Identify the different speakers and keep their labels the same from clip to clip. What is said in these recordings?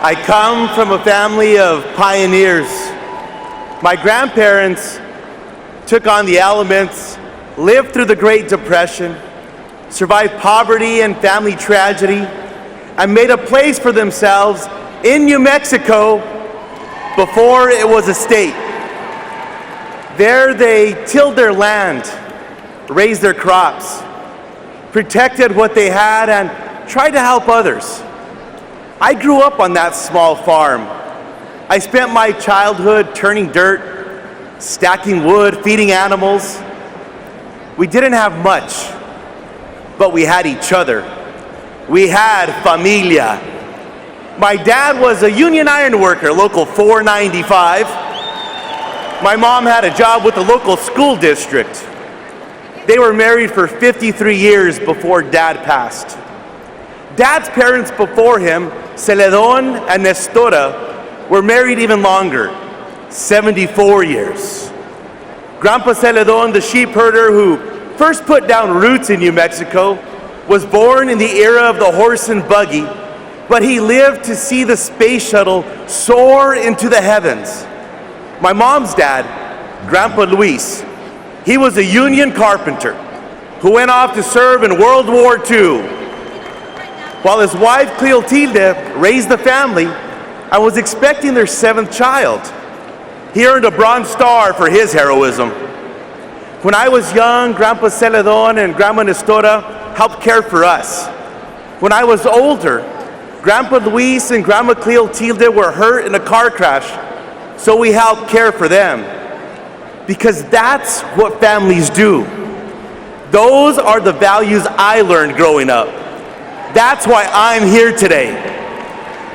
Speaker 1: I come from a family of pioneers. My grandparents took on the elements, lived through the Great Depression, survived poverty and family tragedy, and made a place for themselves in New Mexico before it was a state. There they tilled their land, raised their crops, protected what they had, and tried to help others. I grew up on that small farm. I spent my childhood turning dirt, stacking wood, feeding animals. We didn't have much, but we had each other. We had familia. My dad was a union iron worker, local 495. My mom had a job with the local school district. They were married for 53 years before Dad passed. Dad's parents before him, Celedon and Nestora, were married even longer, 74 years. Grandpa Celedon, the sheep herder who first put down roots in New Mexico, was born in the era of the horse and buggy, but he lived to see the space shuttle soar into the heavens. My mom's dad, Grandpa Luis, he was a union carpenter who went off to serve in World War II. While his wife, Cleotilde, raised the family and was expecting their 7th child. He earned a Bronze Star for his heroism. When I was young, Grandpa Celedon and Grandma Nestora helped care for us. When I was older, Grandpa Luis and Grandma Cleotilde were hurt in a car crash, so we helped care for them. Because that's what families do. Those are the values I learned growing up. That's why I'm here today.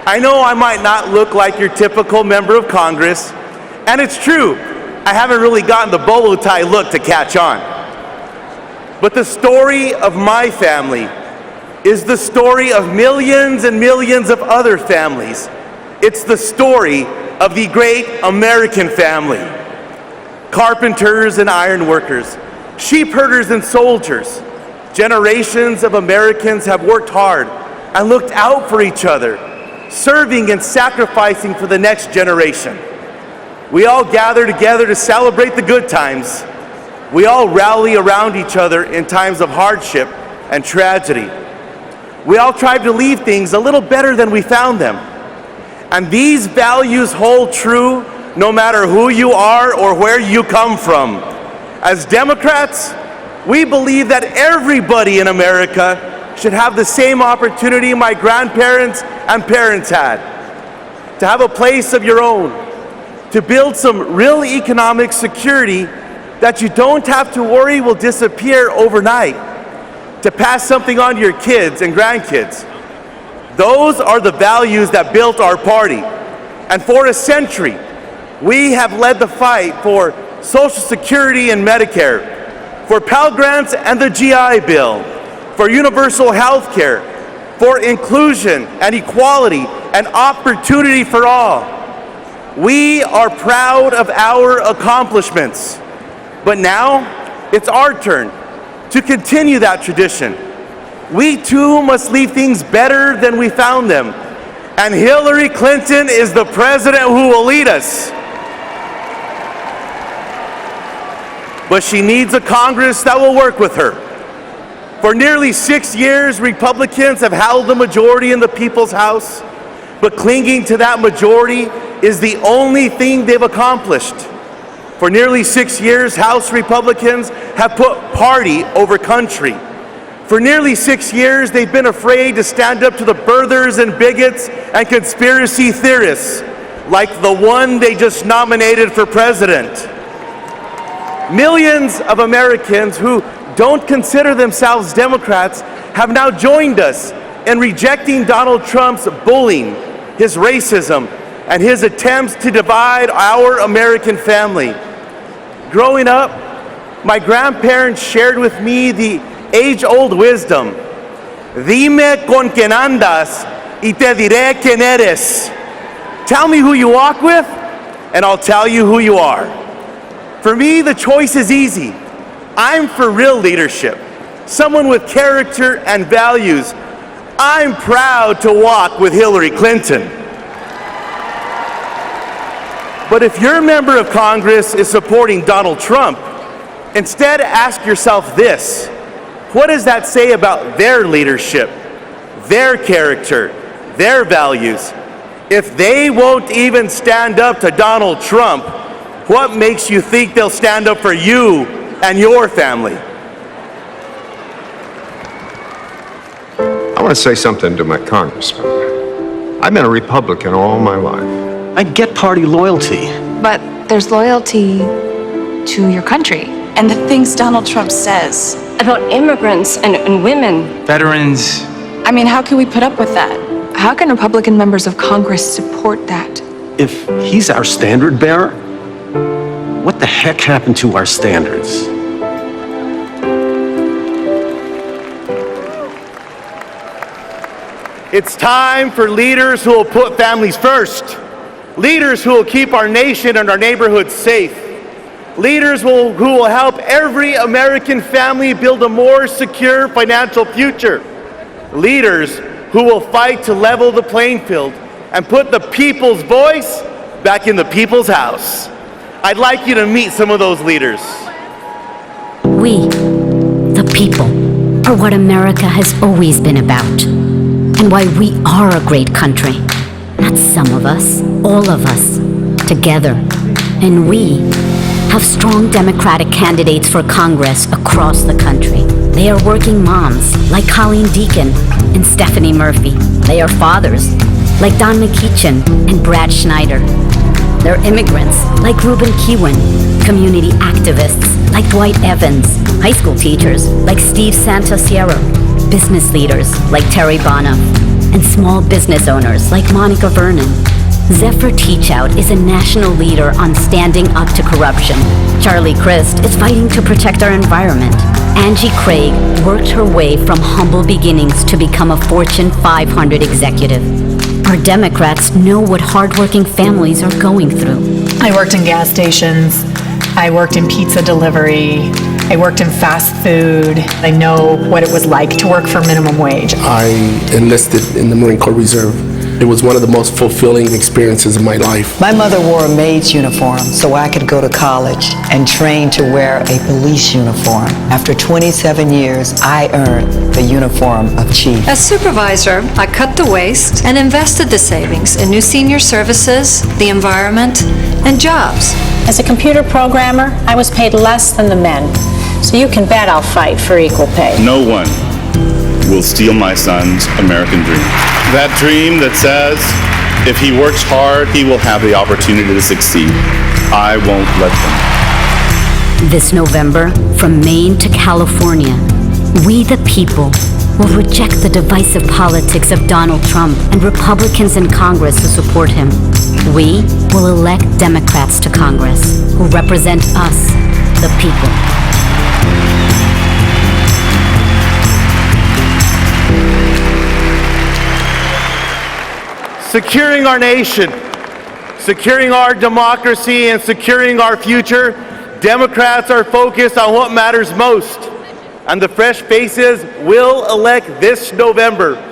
Speaker 1: I know I might not look like your typical member of Congress, and it's true, I haven't really gotten the bolo tie look to catch on. But the story of my family is the story of millions and millions of other families. It's the story of the great American family. Carpenters and iron workers, sheep herders and soldiers. Generations of Americans have worked hard and looked out for each other, serving and sacrificing for the next generation. We all gather together to celebrate the good times. We all rally around each other in times of hardship and tragedy. We all try to leave things a little better than we found them. And these values hold true no matter who you are or where you come from. As Democrats, we believe that everybody in America should have the same opportunity my grandparents and parents had. To have a place of your own, to build some real economic security that you don't have to worry will disappear overnight, to pass something on to your kids and grandkids. Those are the values that built our party. And for a century, we have led the fight for Social Security and Medicare, for Pell Grants and the GI Bill, for universal health care, for inclusion and equality and opportunity for all. We are proud of our accomplishments, but now it's our turn to continue that tradition. We too must leave things better than we found them, and Hillary Clinton is the president who will lead us. But she needs a Congress that will work with her. For nearly 6 years, Republicans have held the majority in the People's House, but clinging to that majority is the only thing they've accomplished. For nearly 6 years, House Republicans have put party over country. For nearly 6 years, they've been afraid to stand up to the birthers and bigots and conspiracy theorists, like the one they just nominated for president. Millions of Americans who don't consider themselves Democrats have now joined us in rejecting Donald Trump's bullying, his racism, and his attempts to divide our American family. Growing up, my grandparents shared with me the age-old wisdom, "Dime con quien andas y te diré quién eres." Tell me who you walk with, and I'll tell you who you are. For me, the choice is easy. I'm for real leadership, someone with character and values. I'm proud to walk with Hillary Clinton. But if your member of Congress is supporting Donald Trump, instead ask yourself this: what does that say about their leadership, their character, their values? If they won't even stand up to Donald Trump, what makes you think they'll stand up for you and your family?
Speaker 2: I want to say something to my congressman. I've been a Republican all my life.
Speaker 3: I get party loyalty.
Speaker 4: But there's loyalty to your country.
Speaker 5: And the things Donald Trump says
Speaker 6: about immigrants and women.
Speaker 3: Veterans.
Speaker 5: I mean, how can we put up with that?
Speaker 4: How can Republican members of Congress support that?
Speaker 3: If he's our standard bearer, what the heck happened to our standards?
Speaker 1: It's time for leaders who will put families first. Leaders who will keep our nation and our neighborhoods safe. Leaders who will help every American family build a more secure financial future. Leaders who will fight to level the playing field and put the people's voice back in the people's house. I'd like you to meet some of those leaders.
Speaker 7: We, the people, are what America has always been about, and why we are a great country. Not some of us, all of us, together. And we have strong Democratic candidates for Congress across the country. They are working moms, like Colleen Deacon and Stephanie Murphy. They are fathers, like Don McEachin and Brad Schneider. They're immigrants, like Reuben Kewin, community activists, like Dwight Evans, high school teachers, like Steve Santasierra, business leaders, like Terry Bonham, and small business owners, like Monica Vernon. Zephyr Teachout is a national leader on standing up to corruption. Charlie Crist is fighting to protect our environment. Angie Craig worked her way from humble beginnings to become a Fortune 500 executive. Our Democrats know what hardworking families are going through.
Speaker 8: I worked in gas stations. I worked in pizza delivery. I worked in fast food. I know what it was like to work for minimum wage.
Speaker 9: I enlisted in the Marine Corps Reserve. It was one of the most fulfilling experiences of my life.
Speaker 10: My mother wore a maid's uniform so I could go to college and train to wear a police uniform. After 27 years, I earned the uniform of chief.
Speaker 11: As supervisor, I cut the waste and invested the savings in new senior services, the environment, and jobs.
Speaker 12: As a computer programmer, I was paid less than the men. So you can bet I'll fight for equal pay.
Speaker 13: No one will steal my son's American dream. That dream that says if he works hard, he will have the opportunity to succeed. I won't let them.
Speaker 7: This November, from Maine to California, we the people will reject the divisive politics of Donald Trump and Republicans in Congress who support him. We will elect Democrats to Congress who represent us, the people.
Speaker 1: Securing our nation, securing our democracy, and securing our future, Democrats are focused on what matters most. And the fresh faces we'll elect this November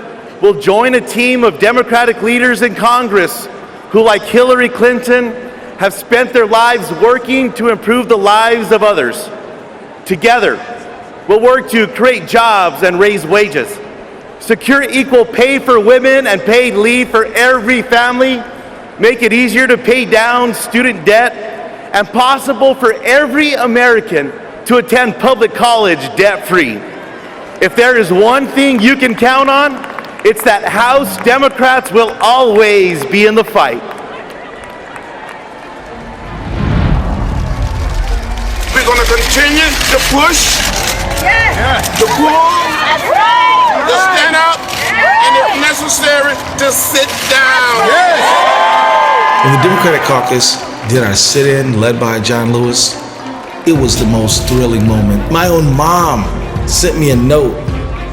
Speaker 1: will join a team of Democratic leaders in Congress who, like Hillary Clinton, have spent their lives working to improve the lives of others. Together, we'll work to create jobs and raise wages, secure equal pay for women and paid leave for every family, make it easier to pay down student debt, and possible for every American to attend public college debt-free. If there is one thing you can count on, it's that House Democrats will always be in the fight.
Speaker 14: We're going to continue to push, to pull, to stand up, and if necessary, to sit down.
Speaker 15: When the Democratic caucus did our sit-in led by John Lewis, it was the most thrilling moment. My own mom sent me a note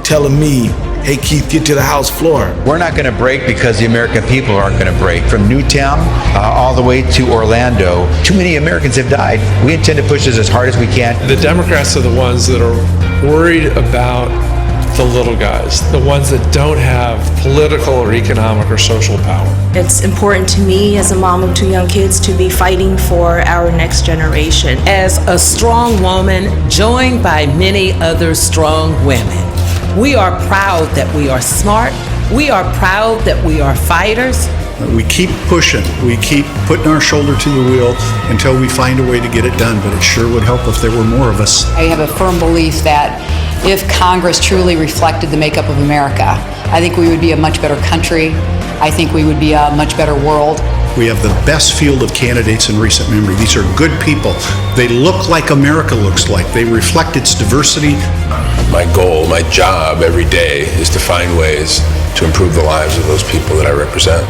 Speaker 15: telling me, hey Keith, get to the House floor.
Speaker 16: We're not going to break because the American people aren't going to break. From Newtown all the way to Orlando, too many Americans have died. We intend to push this as hard as we can.
Speaker 17: The Democrats are the ones that are worried about the little guys, the ones that don't have political or economic or social power.
Speaker 18: It's important to me as a mom of 2 young kids to be fighting for our next generation.
Speaker 19: As a strong woman joined by many other strong women, we are proud that we are smart. We are proud that we are fighters.
Speaker 20: We keep pushing. We keep putting our shoulder to the wheel until we find a way to get it done, but it sure would help if there were more of us.
Speaker 21: I have a firm belief that if Congress truly reflected the makeup of America, I think we would be a much better country. I think we would be a much better world.
Speaker 20: We have the best field of candidates in recent memory. These are good people. They look like America looks like. They reflect its diversity.
Speaker 22: My goal, my job every day is to find ways to improve the lives of those people that I represent.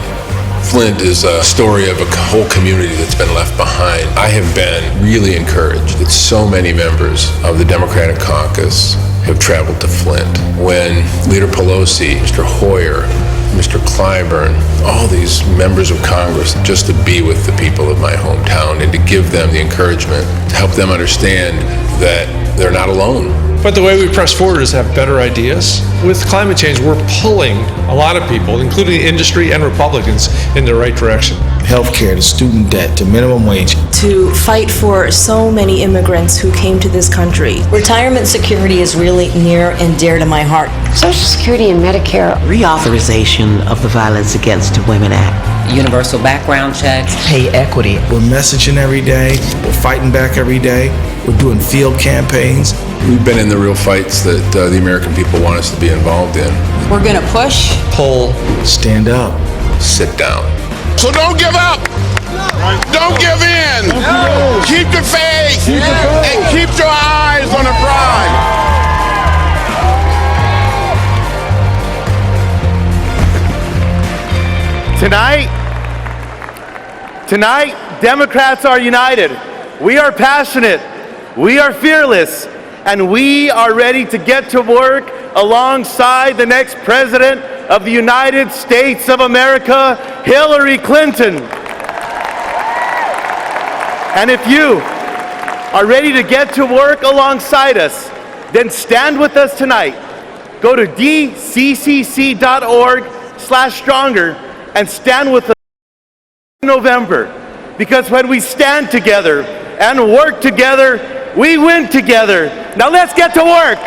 Speaker 22: Flint is a story of a whole community that's been left behind. I have been really encouraged that so many members of the Democratic caucus have traveled to Flint. When Leader Pelosi, Mr. Hoyer, Mr. Clyburn, all these members of Congress, just to be with the people of my hometown and to give them the encouragement, to help them understand that they're not alone.
Speaker 17: But the way we press forward is have better ideas. With climate change, we're pulling a lot of people, including industry and Republicans, in the right direction.
Speaker 15: Healthcare to student debt to minimum wage.
Speaker 18: To fight for so many immigrants who came to this country.
Speaker 23: Retirement security is really near and dear to my heart.
Speaker 24: Social Security and Medicare.
Speaker 25: Reauthorization of the Violence Against Women Act.
Speaker 26: Universal background checks.
Speaker 15: Pay equity. We're messaging every day. We're fighting back every day. We're doing field campaigns.
Speaker 22: We've been in the real fights that the American people want us to be involved in.
Speaker 21: We're going to push,
Speaker 15: pull, stand up,
Speaker 22: sit down.
Speaker 14: So don't give up. Don't give in. Keep the faith and keep your eyes on the prize.
Speaker 1: Tonight, Democrats are united. We are passionate. We are fearless. And we are ready to get to work alongside the next president of the United States of America, Hillary Clinton. And if you are ready to get to work alongside us, then stand with us tonight. Go to dccc.org/stronger and stand with us in November. Because when we stand together and work together, we win together. Now let's get to work.